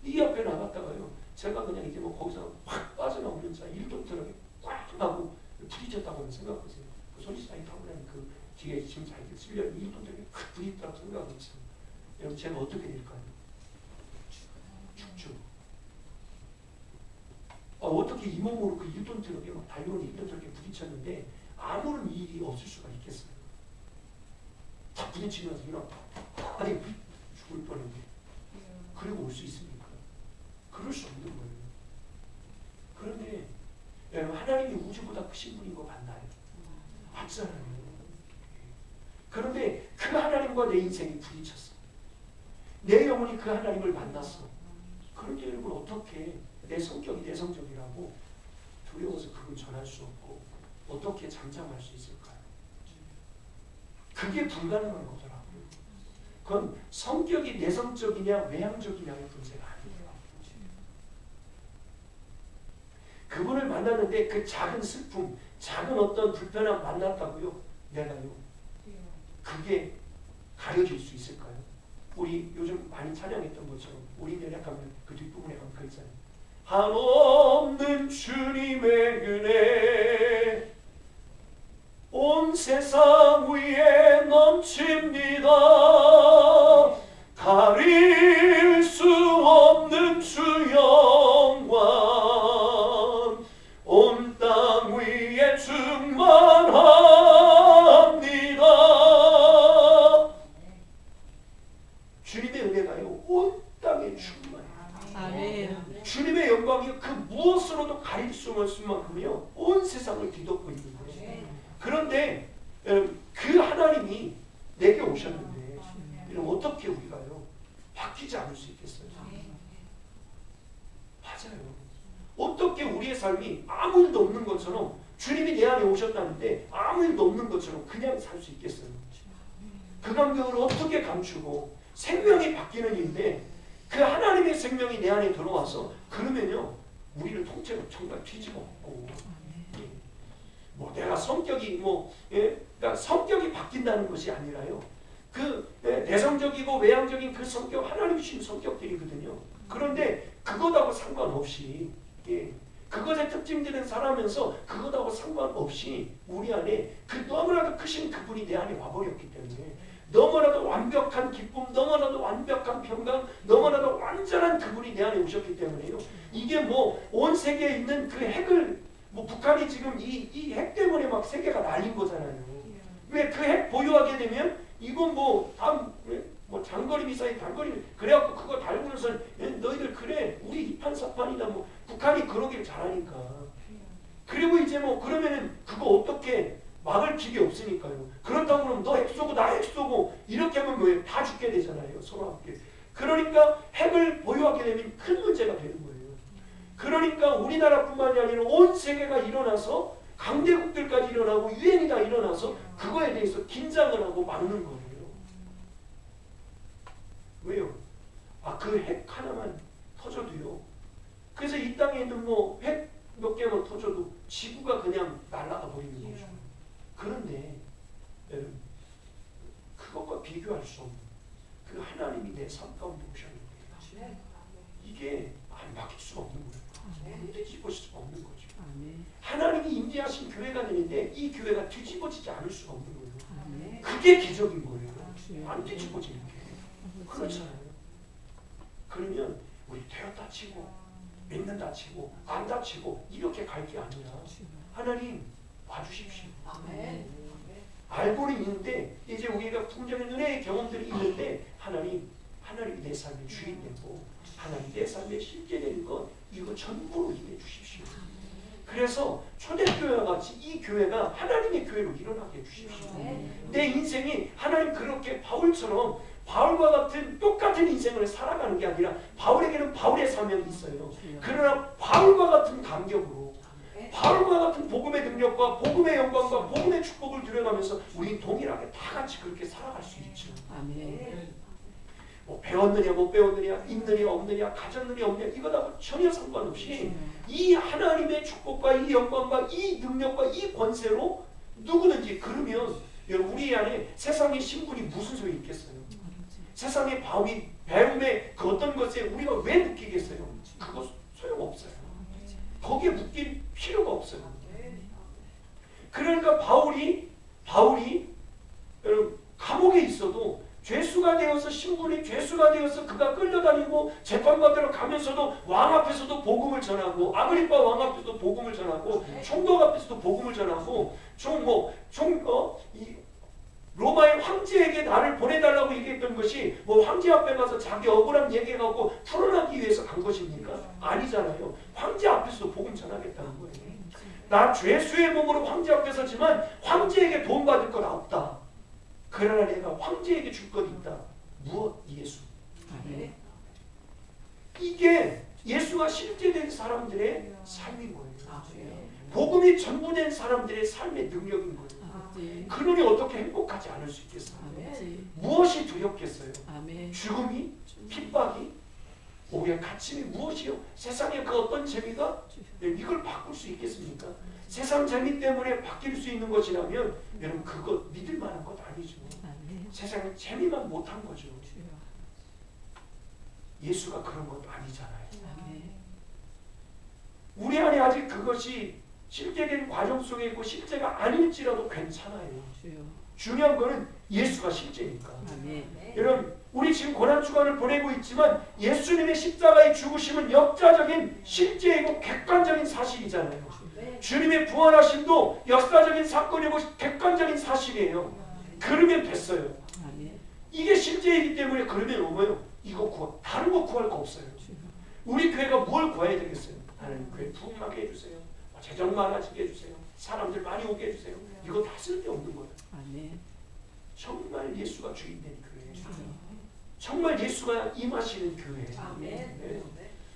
이 앞에 나갔다가요. 제가 그냥 이제 뭐 거기서 확 빠져나오는 자 1톤 트럭에 꽉 하고 부딪혔다고 생각하세요. 그 손시장이 타고 나는 그 뒤에 지금 잘 쓸려 1톤 트럭에 확 부딪혔다고 생각하세요. 여러분 제가 어떻게 될까요? 죽죠. 어떻게 이 몸으로 그 1톤 트럭에 막 달려오는 1톤 트럭에 부딪혔는데 아무런 일이 없을 수가 있겠어요. 다 부딪히면서 이런 아니 죽을 뻔했는데 그리고 올 수 있습니까? 그럴 수 없는 거예요. 그런데 여러분 하나님이 우주보다 크신 분인 거 맞나요? 맞잖아요. 그런데 그 하나님과 내 인생이 부딪혔어. 내 영혼이 그 하나님을 만났어. 그런데 여러분 어떻게 내 성격이 내성적이라고 두려워서 그걸 전할 수 없고 어떻게 잠잠할 수 있을까요? 그게 불가능한 거더라고요. 그건 성격이 내성적이냐 외향적이냐의 문제가 아니에요. 그분을 만났는데 그 작은 슬픔, 작은 어떤 불편함 만났다고요? 내가요. 그게 가려질 수 있을까요? 우리 요즘 많이 찬양했던 것처럼 우리 연약하면 그 뒷부분에 가면 그 있잖아요. 한없는 주님의 은혜 온 세상 위에 넘칩니다. 가릴 수 없는 주 영광 온 땅 위에 충만합니다. 주님의 은혜가요 온 땅에 충만해요. 주님의 영광이 그 무엇으로도 가릴 수 없을 만큼요 온 세상을 뒤덮고 있는 거예요. 그런데 그 하나님이 내게 오셨는데 이럼 어떻게 우리가요 바뀌지 않을 수 있겠어요? 맞아요. 어떻게 우리의 삶이 아무 일도 없는 것처럼 주님이 내 안에 오셨다는데 아무 일도 없는 것처럼 그냥 살 수 있겠어요? 그 감격을 어떻게 감추고 생명이 바뀌는 일인데 그 하나님의 생명이 내 안에 들어와서 그러면요 우리를 통째로 정말 뒤집어 엎고 뭐 내가 성격이 그러니까 성격이 바뀐다는 것이 아니라요. 그 내성적이고 외향적인 그 성격 하나님이 주신 성격들이거든요. 그런데 그것하고 상관없이 그것의 특징들은 살아면서 그것하고 상관없이 우리 안에 그 너무나도 크신 그분이 내 안에 와버렸기 때문에 너무나도 완벽한 기쁨, 너무나도 완벽한 평강, 너무나도 완전한 그분이 내 안에 오셨기 때문에요. 이게 뭐 온 세계에 있는 그 핵을 북한이 지금 이 핵 때문에 막 세계가 날린 거잖아요. 왜 그 핵 보유하게 되면 이건 뭐 장거리 미사일 단거리 그래갖고 그거 달고서 너희들 그래 우리 이판사판이다 뭐 북한이 그러길 잘하니까. 그리고 이제 뭐 그러면은 그거 어떻게 막을 길이 없으니까요. 그렇다고 그러면 너 핵 쏘고 나 핵 쏘고 이렇게 하면 뭐 다 죽게 되잖아요. 서로 함께. 그러니까 핵을 보유하게 되면 큰 문제가 되는 거예요. 그러니까 우리나라뿐만이 아니라 온 세계가 일어나서 강대국들까지 일어나고 유엔이 다 일어나서 그거에 대해서 긴장을 하고 막는 거예요. 왜요? 그 핵 하나만 터져도요. 그래서 이 땅에 있는 뭐 핵 몇 개만 터져도 지구가 그냥 날아가 버리는 거죠. 그런데 여러분 그것과 비교할 수 없는 그 하나님이 내 삶 가운데 오셨는데 이게 안 바뀔 수가 없는 거예요. 뒤집어질 수가 없는 거죠. 하나님이 임재하신 교회가 되는데 이 교회가 뒤집어지지 않을 수가 없는 거예요. 그게 기적인 거예요. 안 뒤집어지는 게. 그렇잖아요. 그러면 우리 배웠다 치고 믿는다 치고 안다 치고 이렇게 갈 게 아니라 하나님 봐주십시오. 알고는 있는데 이제 우리가 풍성한 은혜의 경험들이 있는데 하나님 내 삶의 주인 되고 하나님 내 삶에 실제 되는 것 이거 전부로 임해 주십시오. 그래서 초대교회와 같이 이 교회가 하나님의 교회로 일어나게 해주십시오. 내 인생이 하나님 그렇게 바울처럼 바울과 같은 똑같은 인생을 살아가는 게 아니라 바울에게는 바울의 사명이 있어요. 그러나 바울과 같은 감격으로 바울과 같은 복음의 능력과 복음의 영광과 복음의 축복을 누려가면서 우리 동일하게 다 같이 그렇게 살아갈 수 있죠. 아멘. 뭐 배웠느냐 못 배웠느냐 있느냐 없느냐 가졌느냐 없느냐 이거하고 전혀 상관없이 이 하나님의 축복과 이 영광과 이 능력과 이 권세로 누구든지 그러면 우리 안에 세상의 신분이 무슨 소용이 있겠어요? 세상의 바위 배움의 그 어떤 것에 우리가 왜 묶이겠어요? 그거 소용없어요. 거기에 묶일 필요가 없어요. 그러니까 바울이 여러분 감옥에 있어도 죄수가 되어서 신분이 죄수가 되어서 그가 끌려다니고 재판받으러 가면서도 왕 앞에서도 복음을 전하고 아그리파 왕 앞에서도 복음을 전하고 총독 앞에서도 복음을 전하고 로마의 황제에게 나를 보내달라고 얘기했던 것이 뭐 황제 앞에 가서 자기 억울함 얘기해갖고 풀어나기 위해서 간 것입니까? 아니잖아요. 황제 앞에서도 복음 전하겠다는 거예요. 나 죄수의 몸으로 황제 앞에 서지만 황제에게 도움받을 건 없다. 그러나 내가 황제에게 줄 것 있다. 무엇? 예수. 아멘. 이게 예수가 실제된 사람들의 삶인 거예요. 복음이 전부된 사람들의 삶의 능력인 거예요. 그놈이 어떻게 행복하지 않을 수 있겠어요? 무엇이 두렵겠어요? 죽음이? 핍박이? 오히려 가침이 무엇이요? 세상의 그 어떤 재미가 이걸 바꿀 수 있겠습니까? 세상 재미 때문에 바뀔 수 있는 것이라면 여러분 그거 믿을 만한 것 아니죠. 세상의 재미만 못한 거죠. 예수가 그런 것도 아니잖아요. 우리 안에 아직 그것이 실제된 과정 속에 있고 실제가 아닐지라도 괜찮아요. 중요한 거는 예수가 실제니까. 여러분 우리 지금 고난주간을 보내고 있지만 예수님의 십자가의 죽으심은 역사적인 실제이고 객관적인 사실이잖아요. 주님의 부활하심도 역사적인 사건이고 객관적인 사실이에요. 그러면 됐어요. 이게 실제이기 때문에 그러면 뭐예요? 이거 다른 거 구할 거 없어요. 우리 교회가 뭘 구해야 되겠어요? 하나님 교회 부흥하게 해주세요. 재정 많아지게 해주세요. 사람들 많이 오게 해주세요. 이거 다 쓸데없는 거예요. 정말 예수가 주인된 교회예요. 정말 예수가 임하시는 교회예요. 네.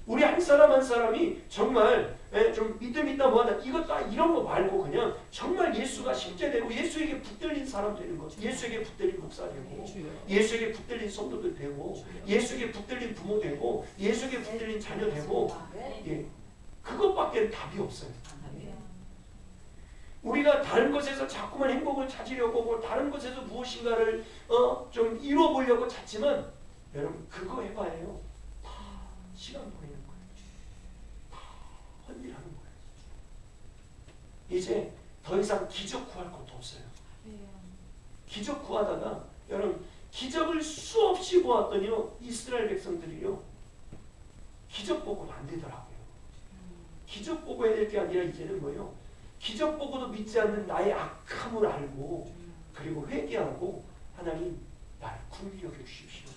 우리 한 사람 한 사람이 정말 좀 믿음 있다 뭐하다 이것 다 이런 거 말고 그냥 정말 예수가 실제되고 예수에게 붙들린 사람 되는 거죠. 예수에게 붙들린 목사 되고 예수에게 붙들린 성도들 되고 예수에게 붙들린 부모 되고 예수에게 붙들린 자녀 되고 그것밖에 답이 없어요. 우리가 다른 것에서 자꾸만 행복을 찾으려고 뭐 다른 것에서 무엇인가를 좀 이뤄보려고 찾지만 여러분 그거 해봐요. 다 시간 보내는 거예요. 다 헌일하는 거예요. 이제 더 이상 기적 구할 것도 없어요. 기적 구하다가 여러분 기적을 수없이 보았더니요 이스라엘 백성들이요 기적 보고도 안 되더라고요. 기적 보고 해야 될 게 아니라 이제는 뭐예요? 기적 보고도 믿지 않는 나의 악함을 알고 그리고 회개하고 하나님 나를 긍휼히 여겨 주십시오.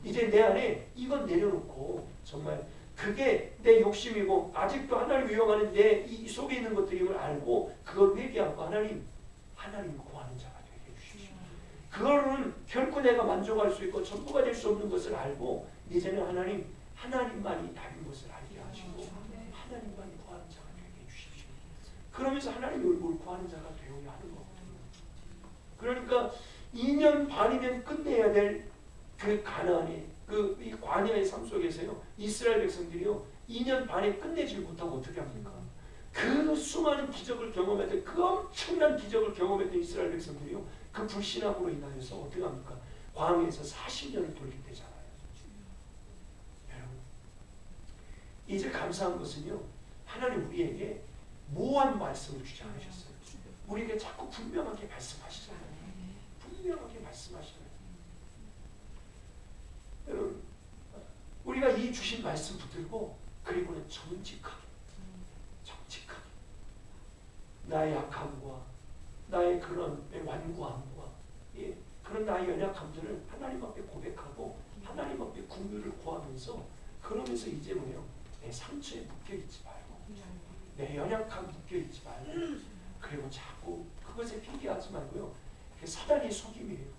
이제 내 안에 이건 내려놓고 정말 그게 내 욕심이고 아직도 하나님 위험하는 내 이 속에 있는 것들임을 알고 그걸 회개하고 하나님 구하는 자가 되게 해주십시오. 그거는 결코 내가 만족할 수 있고 전부가 될 수 없는 것을 알고 이제는 하나님만이 답인 것을 알게 하시고 하나님만이 구하는 자가 되게 해주십시오. 그러면서 하나님의 얼굴을 구하는 자가 되어야 하는 거거든요. 그러니까 2년 반이면 끝내야 될 그 가나안의 이 광야의 삶 속에서요 이스라엘 백성들이요 2년 반에 끝내질 못하고 어떻게 합니까? 그 수많은 기적을 경험했던 그 엄청난 기적을 경험했던 이스라엘 백성들이요 그 불신앙으로 인하여서 어떻게 합니까? 광야에서 40년을 돌게 되잖아요. 여러분 이제 감사한 것은요 하나님 우리에게 모호한 말씀을 주지 않으셨어요. 우리에게 자꾸 분명하게 말씀하시잖아요. 분명하게 말씀하시잖아요. 여러분 우리가 이 이 주신 말씀 붙들고 그리고는 정직하게 나의 약함과 나의 그런 완고함과 그런 나의 연약함들을 하나님 앞에 고백하고 하나님 앞에 긍휼을 구하면서 그러면서 이제 뭐예요? 내 상처에 묶여있지 말고 내 연약함 묶여있지 말고 그리고 자꾸 그것에 핑계하지 말고요. 그게 사단의 속임이에요.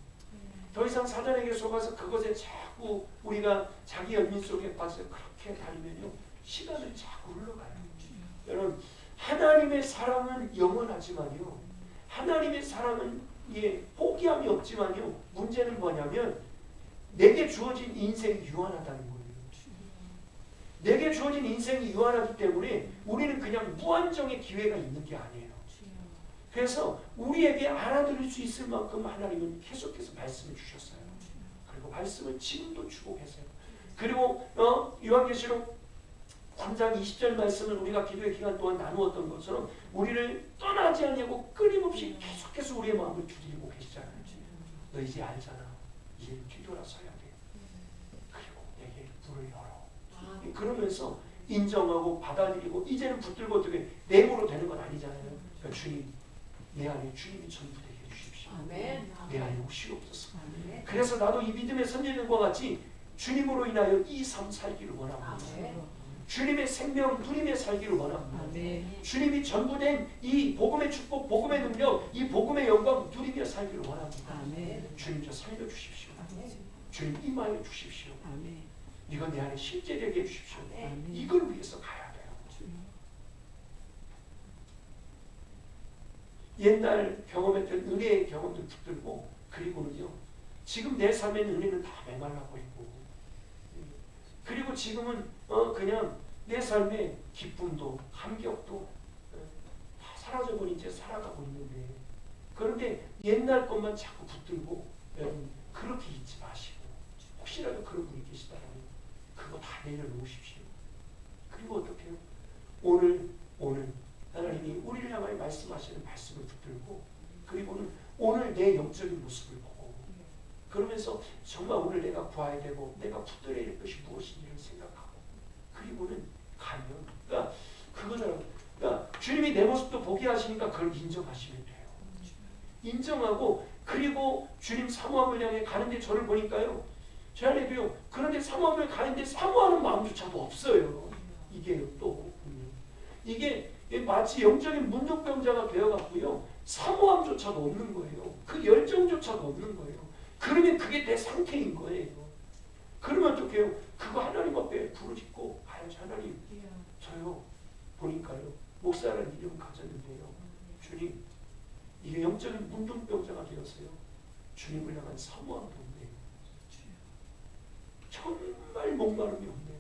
더 이상 사단에게 속아서 그것에 자꾸 우리가 자기 연민 속에 빠져 그렇게 다니면요. 시간은 자꾸 흘러가요. 여러분 하나님의 사랑은 영원하지만요. 하나님의 사랑은 포기함이 없지만요. 문제는 뭐냐면 내게 주어진 인생이 유한하다는 거예요. 내게 주어진 인생이 유한하기 때문에 우리는 그냥 무한정의 기회가 있는 게 아니에요. 그래서 우리에게 알아들을 수 있을 만큼 하나님은 계속해서 말씀을 주셨어요. 그리고 말씀을 지금도 주고 계세요. 그리고 요한계시록 3장 20절 말씀을 우리가 기도의 기간 동안 나누었던 것처럼 우리를 떠나지 않냐고 끊임없이 계속해서 우리의 마음을 두드리고 계시잖아요. 너 이제 알잖아. 이제 뒤돌아서야 돼. 그리고 내게 문을 열어. 그러면서 인정하고 받아들이고 이제는 붙들고 어떻게 내모로 되는 건 아니잖아요. 그러니까 주님 내 안에 주님이 전부 되게 해주십시오. 아멘. 내 안에 오시옵소서. 아멘. 그래서 나도 이 믿음의 선제들과 같이 주님으로 인하여 이 삶 살기를 원합니다. 아멘. 주님의 생명 누림에 살기를 원합니다. 아멘. 주님이 전부된 이 복음의 축복, 복음의 능력, 이 복음의 영광 누리며 살기를 원합니다. 아멘. 주님 저 살려주십시오. 아멘. 주님 임하여 주십시오. 아멘. 이건 내 안에 실제되게 해주십시오. 아멘. 이걸 위해서 가야 돼요. 옛날 경험했던 은혜의 경험들 붙들고 그리고는요. 지금 내 삶의 은혜는 다 메말라버리고 그리고 지금은 그냥 내 삶의 기쁨도 감격도 다 사라져버린 채 살아가고 있는데 그런데 옛날 것만 자꾸 붙들고 여러분 그렇게 잊지 마시고 혹시라도 그런 분이 계시다면 그거 다 내려놓으십시오. 그리고 어떻게 해요? 오늘 하나님이 우리를 향하여 말씀하시는 말씀을 붙들고 그리고는 오늘 내 영적인 모습을 보고 그러면서 정말 오늘 내가 구해야 되고 내가 붙들어야 될 것이 무엇인지를 생각하고 그리고는 가면 그러니까 그거는 그러니까 주님이 내 모습도 보게 하시니까 그걸 인정하시면 돼요. 인정하고 그리고 주님 사모함을 향해 가는데 저를 보니까요. 제 안에도요. 그런데 사모함을 가는데 사모하는 마음조차도 없어요. 이게 또 이게 마치 영적인 문둥병자가 되어갖고요. 사모함조차도 없는 거예요. 그 열정조차도 없는 거예요. 그러면 그게 내 상태인 거예요. 그러면 어떡해요? 그거 하나님 앞에 부르짖고 가야지. 하나님 저요 보니까요 목사라는 이름 가졌는데요. 주님 이게 영적인 문둥병자가 되었어요. 주님을 향한 사모함도 없네요. 정말 목마름이 없네요.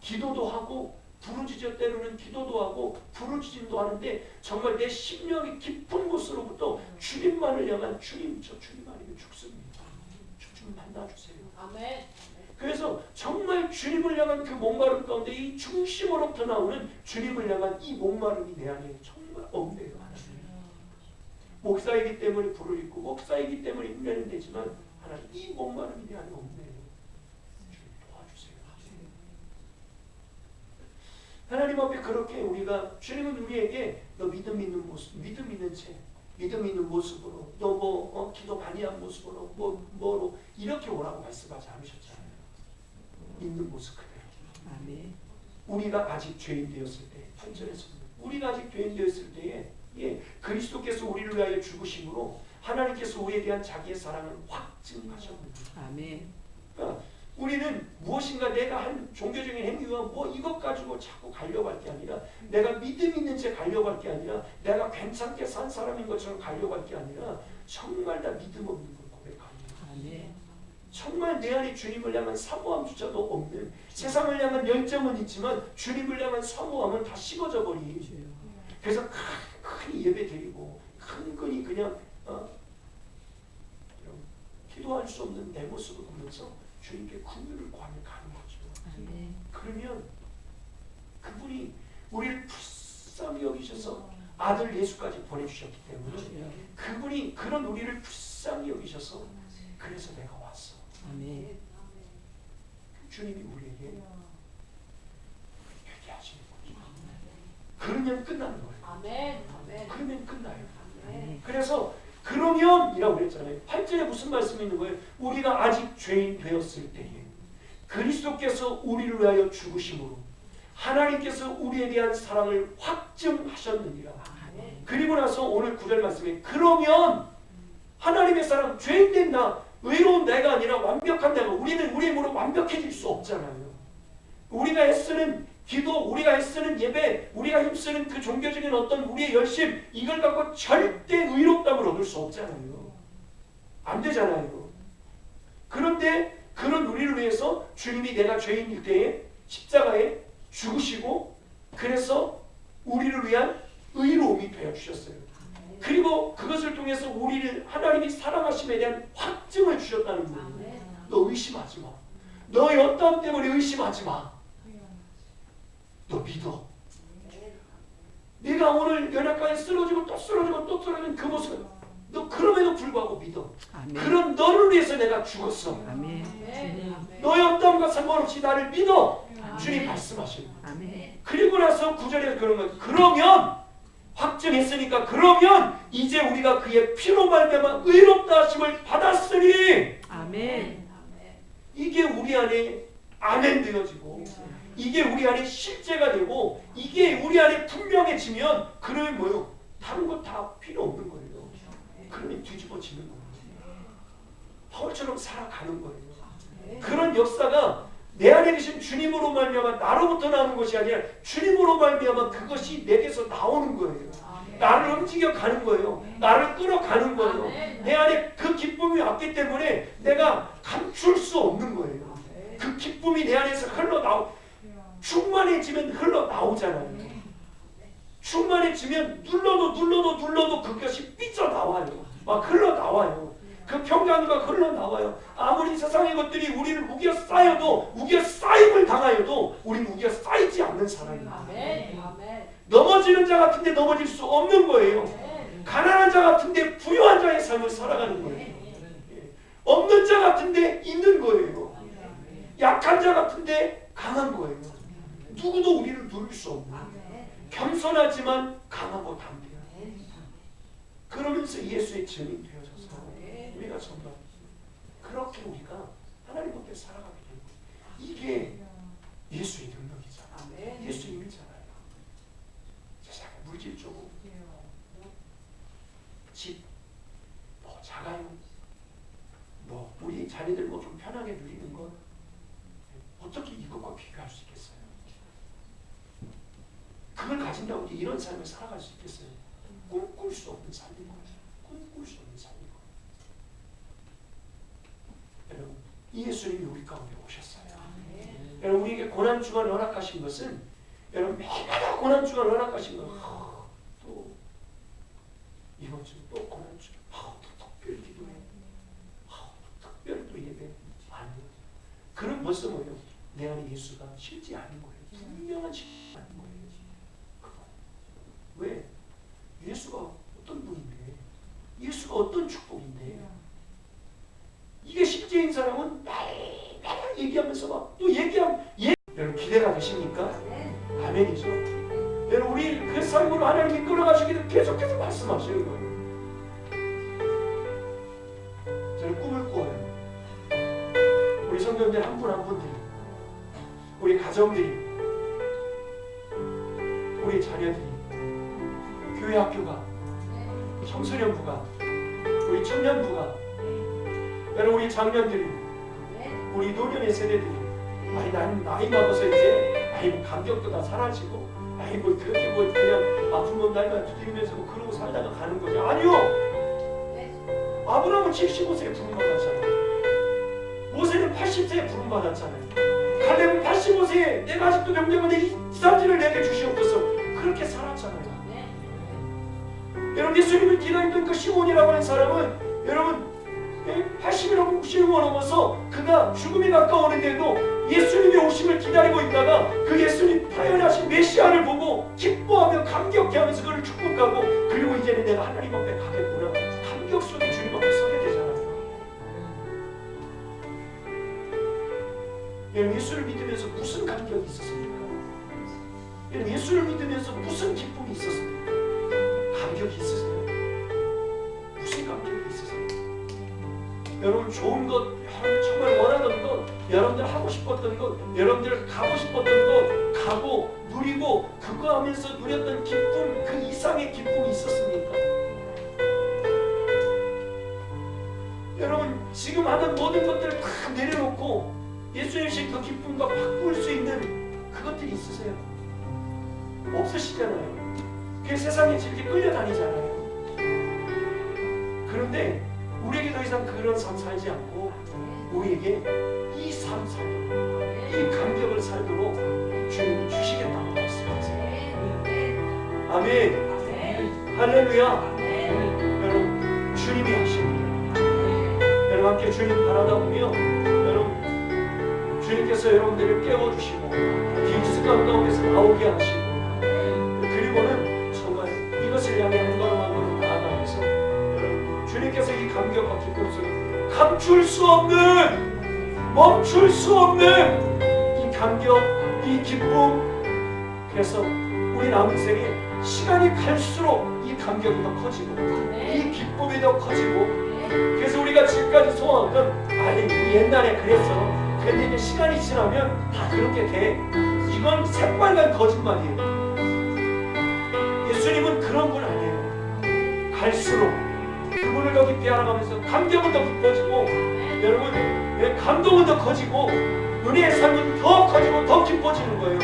기도도 하고 부르짖을 때로는 기도도 하고 부르짖음도 하는데 정말 내 심령이 깊은 곳으로부터 주님만을 향한 주님 저 주님 아니면 죽습니다. 좀 만나주세요. 아멘. 그래서 정말 주님을 향한 그 목마름 가운데 이 중심으로부터 나오는 주님을 향한 이 목마름이 내 안에 정말 없네요. 하나님. 목사이기 때문에 불을 입고 목사이기 때문에 힘내는 되지만 하나님 이 목마름이 내 안에 없네요. 주님 도와주세요. 하나님 앞에 그렇게 우리가 주님은 우리에게 너 믿음 있는 모습, 믿음 있는 채, 믿음 있는 모습으로 너 기도 많이 한 모습으로 뭐로 이렇게 오라고 말씀하지 않으셨잖아요. 있는 모습 그대로. 아멘. 우리가 아직 죄인 되었을 때 8절에서 우리가 아직 죄인 되었을 때에 그리스도께서 우리를 위하여 죽으심으로 하나님께서 우리에 대한 자기의 사랑을 확증하셨습니다. 아멘. 그러니까 우리는 무엇인가 내가 한 종교적인 행위와 뭐 이것 가지고 자꾸 가려고 할 게 아니라 내가 믿음 있는 채 가려고 할 게 아니라 내가 괜찮게 산 사람인 것처럼 가려고 할 게 아니라 정말 다 믿음 없는 걸 고백합니다. 아멘. 정말 내 안에 주님을 향한 사모함조차도 없는 세상을 향한 열정은 있지만 주님을 향한 사모함은 다 식어져 버린 그래서 큰 예배 드리고 큰근히 그냥 기도할 수 없는 내 모습을 보면서 주님께 긍휼을 구하며 가는 거죠. 아멘. 그러면 그분이 우리를 불쌍히 여기셔서 아들 예수까지 보내주셨기 때문에 그분이 그런 우리를 불쌍히 여기셔서 그래서 내가 왔어. 아멘. 주님이 우리에게 얘기하시는 거죠. 그러면 끝나는 거예요. 아멘. 아멘. 그러면 끝나요. 아멘. 그래서 그러면이라고 그랬잖아요. 8절에 무슨 말씀이 있는 거예요? 우리가 아직 죄인 되었을 때에 그리스도께서 우리를 위하여 죽으심으로 하나님께서 우리에 대한 사랑을 확증하셨느니라. 아멘. 그리고 나서 오늘 9절 말씀에 그러면 하나님의 사랑, 죄인된 나, 의로운 내가 아니라 완벽한 내가, 우리는 우리 힘으로 완벽해질 수 없잖아요. 우리가 애쓰는 기도, 우리가 애쓰는 예배, 우리가 힘쓰는 그 종교적인 어떤 우리의 열심, 이걸 갖고 절대 의롭다움을 얻을 수 없잖아요. 안 되잖아요. 그런데 그런 우리를 위해서 주님이 내가 죄인일 때에 십자가에 죽으시고 그래서 우리를 위한 의로움이 되어주셨어요. 그리고 그것을 통해서 우리를 하나님이 사랑하심에 대한 확증을 주셨다는 거예요. 너 의심하지 마. 너의 어떤 때문에 의심하지 마. 너 믿어. 네가 오늘 연약하게 쓰러지고 또 쓰러지고 또 쓰러지는 그 모습을 너 그럼에도 불구하고 믿어. 아멘. 그런 너를 위해서 내가 죽었어. 아멘. 너의 어떠함과 상관없이 나를 믿어. 아멘. 주님 말씀하시는 거예요. 아멘. 그리고 나서 9절에 그런 거예요. 그러면 확증했으니까 그러면 이제 우리가 그의 피로 말미암아 의롭다 하심을 받았으니 아멘. 이게 우리 안에 아멘 되어지고 이게 우리 안에 실제가 되고 이게 우리 안에 분명해지면 그러면 뭐요? 다른 거 다 필요 없는 거예요. 그러면 뒤집어지는 거예요. 바울처럼 살아가는 거예요. 그런 역사가 내 안에 계신 주님으로 말미암아 나로부터 나오는 것이 아니라 주님으로 말미암아 그것이 내게서 나오는 거예요. 나를 움직여 가는 거예요. 나를 끌어가는 거예요. 내 안에 그 기쁨이 왔기 때문에 내가 감출 수 없는 거예요. 그 기쁨이 내 안에서 흘러나오 충만해지면 흘러나오잖아요. 충만해지면 눌러도 그것이 삐져나와요. 막 흘러나와요. 그 평강과 흘러나와요. 아무리 세상의 것들이 우리를 우겨 쌓여도 우겨 쌓임을 당하여도 우리는 우겨 쌓이지 않는 사람입니다. 넘어지는 자 같은데 넘어질 수 없는 거예요. 가난한 자 같은데 부유한 자의 삶을 살아가는 거예요. 없는 자 같은데 있는 거예요. 약한 자 같은데 강한 거예요. 누구도 우리를 누를 수 없는 겸손하지만 강하고 담대한 그러면서 예수의 증인 되어져서 우리가 정말 그렇게 우리가 하나님 앞에 살아가게 되는 이게 예수의 능력이잖아요. 예수의 일이잖아요. 세상에 물질적으로 집, 뭐 자가용, 뭐 우리 자녀들 뭐 좀 편하게 누리는 것 어떻게 이것과 비교할 수 있겠어요? 그걸 가진다고 이런 삶을 살아갈 수 있겠어요? 꿈꿀 수 없는 삶인 거예요. 꿈꿀 수 없는 삶인 거예요. 여러분, 이 예수님이 우리 가운데 오셨어요. 여러분, 우리에게 고난주간을 허락하신 것은 여러분 매일마다 고난주간을 허락하신 건 또 이번 주 또 고난주 또 특별히 기도해 또 특별히 또 예배 아니요. 그럼 벌써 뭐예요? 내 안에 예수가 실제 아닌 거예요. 분명한 실제 아닌 거예요. 왜? 예수가 어떤 분인데 예수가 어떤 축복인데 이게 실제인 사람은 매일 얘기하면서 막 또 여러분 기대가 되십니까? 아멘이죠. 여러분 우리 그 삶으로 하나님이 끌어가시기를 계속해서 말씀하시는 거예요. 저는 꿈을 꿔요. 우리 성도님들 한 분 한 분들이 우리 가정들이 우리 자녀들이 교회 학교가 청소년부가 우리 청년부가 여러분 우리 장년들이 우리 노년의 세대들이 아니 나는 나이 먹어서 이제 뭐 감격도 다 사라지고 뭐 그렇게 뭐 그냥 아픈 몸 날만 두드리면서 뭐 그러고 살다가 가는 거지. 아니요. 아브라함은 75세에 부름받았잖아요. 모세는 80세에 부름받았잖아요. 갈렙은 85세에 내가 아직도 명령하는 이 산지를 내게 주시옵소서 그렇게 살았잖아요. 여러분 예수님을 기다렸던 그 시몬이라고 하는 사람은 여러분 80이라고 90을 넘어서 그가 죽음이 가까워오는데도 예수님의 오심을 기다리고 있다가 그 예수님 타연하신 메시아를 보고 기뻐하며 감격해하면서 그를 축복하고 그리고 이제는 내가 하나님 앞에 가겠구나 감격 속에 주님 앞에 서게 되잖아요. 여러분 예수를 믿으면서 무슨 감격이 있었습니까? 여러분 예수를 믿으면서 무슨 기쁨이 있었습니까? 감격이 있으세요? 무슨 감격이 있으세요? 여러분 좋은 것, 여러분 정말 원하던 것, 여러분들 하고 싶었던 것, 여러분들 가고 싶었던 것 가고 누리고 그거 하면서 누렸던 기쁨, 그 이상의 기쁨이 있었습니까? 여러분 지금 하는 모든 것들을 다 내려놓고 예수님식 그 기쁨과 바꿀 수 있는 그것들이 있으세요? 없으시잖아요. 그게 세상에 질게 끌려다니잖아요. 그런데 우리에게 더 이상 그런 삶 살지 않고 우리에게 이 삶 살도록, 이 감격을 살도록 주님이 주시겠다고 말씀하세요. 아멘. 할렐루야. 여러분 주님이 하십니다. 여러분 함께 주님 바라다 보며 여러분 주님께서 여러분들을 깨워주시고 깊숙한 가운데서 나오게 하시고 그리고는 정말 이것을 향해 한 걸음만으로 나아가면서 여러분 주님께서 이 감격과 기쁨 속에 감출 수 없는, 멈출 수 없는 이 감격, 이 기쁨. 그래서 우리 남은 생에 시간이 갈수록 이 감격이 더 커지고 이 기쁨이 더 커지고, 그래서 우리가 지금까지 소원하던 아니 우리 옛날에 그랬어, 그런데 시간이 지나면 다 그렇게 돼, 이건 새빨간 거짓말이에요. 예수님은 그런 분 아니에요. 갈수록 그분을 더 깊이 알아가면서 감격은 더 깊어지고 여러분 감동은 더 커지고 은혜의 삶은 더 커지고 더 깊어지는 거예요.